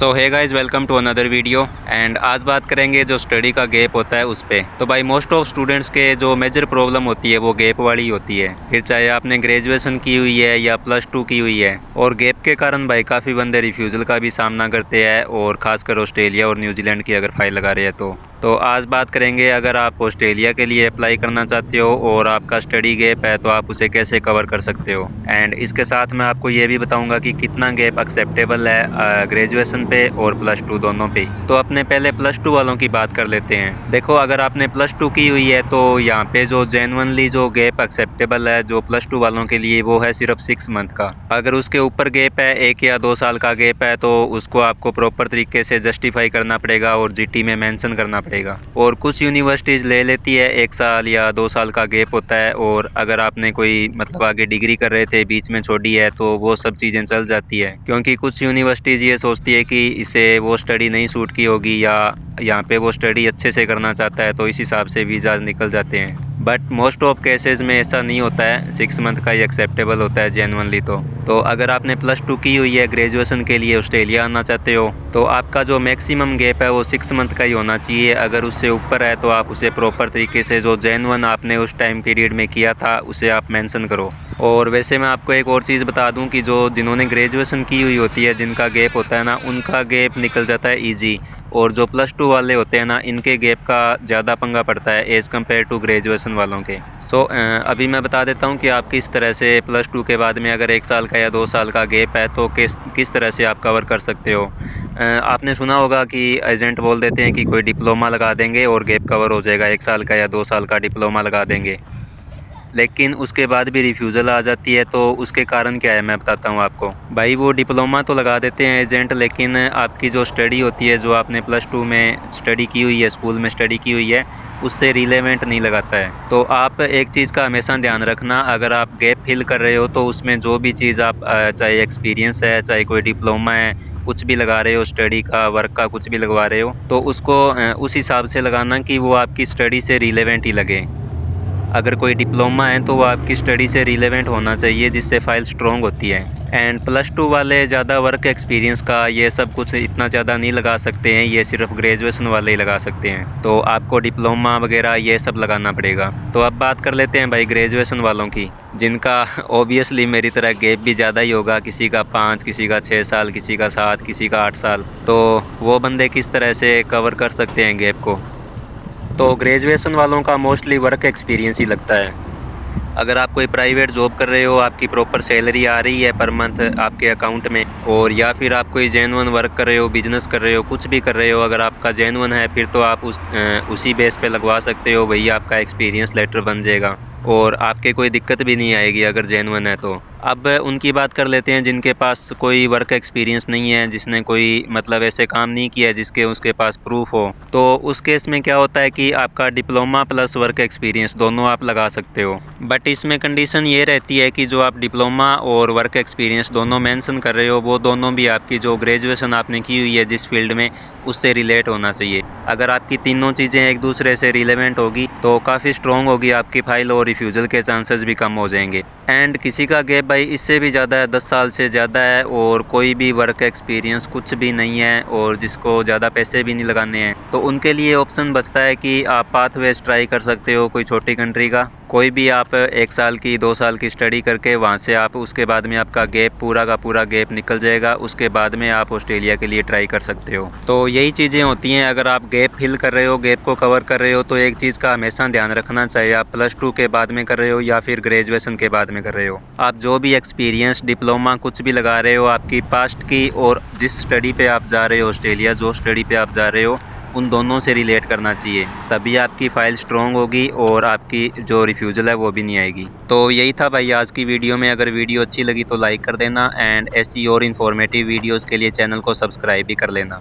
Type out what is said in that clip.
So hey guys, welcome to another video. And आज बात करेंगे जो स्टडी का गैप होता है उस पे। तो भाई मोस्ट ऑफ स्टूडेंट्स के जो मेजर प्रॉब्लम होती है वो गैप वाली होती है। फिर चाहे आपने ग्रेजुएशन की हुई है या +2 की हुई है, और गैप के कारण भाई काफ़ी बंदे रिफ्यूज़ल का भी सामना करते हैं, और ख़ासकर ऑस्ट्रेलिया और न्यूजीलैंड की अगर फाइल लगा रहे हैं तो आज बात करेंगे अगर आप ऑस्ट्रेलिया के लिए अप्लाई करना चाहते हो और आपका स्टडी गैप है तो आप उसे कैसे कवर कर सकते हो। एंड इसके साथ मैं आपको ये भी बताऊंगा कि कितना गैप एक्सेप्टेबल है ग्रेजुएशन पे और +2 दोनों पे। तो अपने पहले +2 वालों की बात कर लेते हैं। देखो, अगर आपने +2 की हुई है तो यहाँ पे जो जेन्युइनली जो गैप एक्सेप्टेबल है जो +2 वालों के लिए वो है सिर्फ 6 मंथ का। अगर उसके ऊपर गैप है 1 या 2 साल का गैप है तो उसको आपको प्रॉपर तरीके से जस्टिफाई करना पड़ेगा और जीटी में मेंशन करना पड़ेगा। और कुछ यूनिवर्सिटीज़ ले लेती है 1 साल या 2 साल का गैप होता है, और अगर आपने कोई मतलब आगे डिग्री कर रहे थे बीच में छोड़ी है तो वो सब चीज़ें चल जाती है, क्योंकि कुछ यूनिवर्सिटीज़ ये सोचती है कि इसे वो स्टडी नहीं सूट की होगी या यहाँ पे वो स्टडी अच्छे से करना चाहता है, तो इस हिसाब से वीज़ा निकल जाते हैं। बट मोस्ट ऑफ केसेस में ऐसा नहीं होता है, 6 मंथ का ही एक्सेप्टेबल होता है जेन्युइनली। तो अगर आपने +2 की हुई है ग्रेजुएशन के लिए ऑस्ट्रेलिया आना चाहते हो तो आपका जो मैक्सिमम गैप है वो 6 मंथ का ही होना चाहिए। अगर उससे ऊपर है तो आप उसे प्रॉपर तरीके से जो जेन्युइन आपने उस टाइम पीरियड में किया था उसे आप मेंशन करो। और वैसे मैं आपको एक और चीज़ बता दूं कि जो जिन्होंने ग्रेजुएशन की हुई होती है जिनका गैप होता है ना, उनका गैप निकल जाता है ईजी, और जो +2 वाले होते हैं ना इनके गैप का ज़्यादा पंगा पड़ता है एज़ कम्पेयर टू ग्रेजुएशन वालों के। अभी मैं बता देता हूँ कि आप किस तरह से +2 के बाद में अगर 1 साल का या 2 साल का गैप है तो किस तरह से आप कवर कर सकते हो। आपने सुना होगा कि एजेंट बोल देते हैं कि कोई डिप्लोमा लगा देंगे और गैप कवर हो जाएगा, 1 साल का या 2 साल का डिप्लोमा लगा देंगे, लेकिन उसके बाद भी रिफ्यूज़ल आ जाती है। तो उसके कारण क्या है मैं बताता हूँ आपको। भाई वो डिप्लोमा तो लगा देते हैं एजेंट, लेकिन आपकी जो स्टडी होती है जो आपने +2 में स्टडी की हुई है, स्कूल में स्टडी की हुई है, उससे रिलेवेंट नहीं लगाता है। तो आप एक चीज़ का हमेशा ध्यान रखना, अगर आप गैप फिल कर रहे हो तो उसमें जो भी चीज़ आप चाहे एक्सपीरियंस है, चाहे कोई डिप्लोमा है, कुछ भी लगा रहे हो, स्टडी का वर्क का कुछ भी लगवा रहे हो, तो उसको उस हिसाब से लगाना कि वो आपकी स्टडी से रिलेवेंट ही लगे। अगर कोई डिप्लोमा है तो वो आपकी स्टडी से रिलेवेंट होना चाहिए, जिससे फाइल स्ट्रॉन्ग होती है। एंड +2 वाले ज़्यादा वर्क एक्सपीरियंस का ये सब कुछ इतना ज़्यादा नहीं लगा सकते हैं, ये सिर्फ ग्रेजुएशन वाले ही लगा सकते हैं। तो आपको डिप्लोमा वगैरह ये सब लगाना पड़ेगा। तो अब बात कर लेते हैं भाई ग्रेजुएशन वालों की, जिनका ओबियसली मेरी तरह गैप भी ज़्यादा ही होगा, किसी का 5, किसी का 6 साल, किसी का 7, किसी का 8 साल। तो वो बंदे किस तरह से कवर कर सकते हैं गैप को। तो ग्रेजुएशन वालों का मोस्टली वर्क एक्सपीरियंस ही लगता है। अगर आप कोई प्राइवेट जॉब कर रहे हो, आपकी प्रॉपर सैलरी आ रही है पर मंथ आपके अकाउंट में, और या फिर आप कोई जेन्युइन वर्क कर रहे हो, बिजनेस कर रहे हो, कुछ भी कर रहे हो, अगर आपका जेन्युइन है फिर तो आप उसी बेस पे लगवा सकते हो, वही आपका एक्सपीरियंस लेटर बन जाएगा और आपके कोई दिक्कत भी नहीं आएगी अगर जेन्युइन है तो। अब उनकी बात कर लेते हैं जिनके पास कोई वर्क एक्सपीरियंस नहीं है, जिसने कोई मतलब ऐसे काम नहीं किया है जिसके उसके पास प्रूफ हो। तो उस केस में क्या होता है कि आपका डिप्लोमा प्लस वर्क एक्सपीरियंस दोनों आप लगा सकते हो। बट इसमें कंडीशन ये रहती है कि जो आप डिप्लोमा और वर्क एक्सपीरियंस दोनों मेंशन कर रहे हो वो दोनों भी आपकी जो ग्रेजुएशन आपने की हुई है जिस फील्ड में, उससे रिलेट होना चाहिए। अगर आपकी तीनों चीज़ें एक दूसरे से रिलेवेंट होगी तो काफ़ी स्ट्रॉन्ग होगी आपकी फ़ाइल और रिफ्यूज़ल के चांसेस भी कम हो जाएंगे। एंड किसी का गैप भाई इससे भी ज़्यादा है, 10 साल से ज़्यादा है, और कोई भी वर्क एक्सपीरियंस कुछ भी नहीं है, और जिसको ज़्यादा पैसे भी नहीं लगाने हैं, तो उनके लिए ऑप्शन बचता है कि आप पाथवेज ट्राई कर सकते हो कोई छोटी कंट्री का। कोई भी आप 1 साल की 2 साल की स्टडी करके वहाँ से आप उसके बाद में आपका गैप पूरा का पूरा गैप निकल जाएगा, उसके बाद में आप ऑस्ट्रेलिया के लिए ट्राई कर सकते हो। तो यही चीज़ें होती हैं, अगर आप गैप फिल कर रहे हो, गैप को कवर कर रहे हो, तो एक चीज़ का हमेशा ध्यान रखना चाहिए, आप +2 के बाद में कर रहे हो या फिर ग्रेजुएशन के बाद में कर रहे हो, आप जो भी एक्सपीरियंस डिप्लोमा कुछ भी लगा रहे हो, आपकी पास्ट की और जिस स्टडी पे आप जा रहे हो ऑस्ट्रेलिया, जो स्टडी पे आप जा रहे हो, उन दोनों से रिलेट करना चाहिए, तभी आपकी फ़ाइल स्ट्रॉन्ग होगी और आपकी जो रिफ्यूज़ल है वो भी नहीं आएगी। तो यही था भाई आज की वीडियो में। अगर वीडियो अच्छी लगी तो लाइक कर देना, एंड ऐसी और इन्फॉर्मेटिव वीडियोज़ के लिए चैनल को सब्सक्राइब भी कर लेना।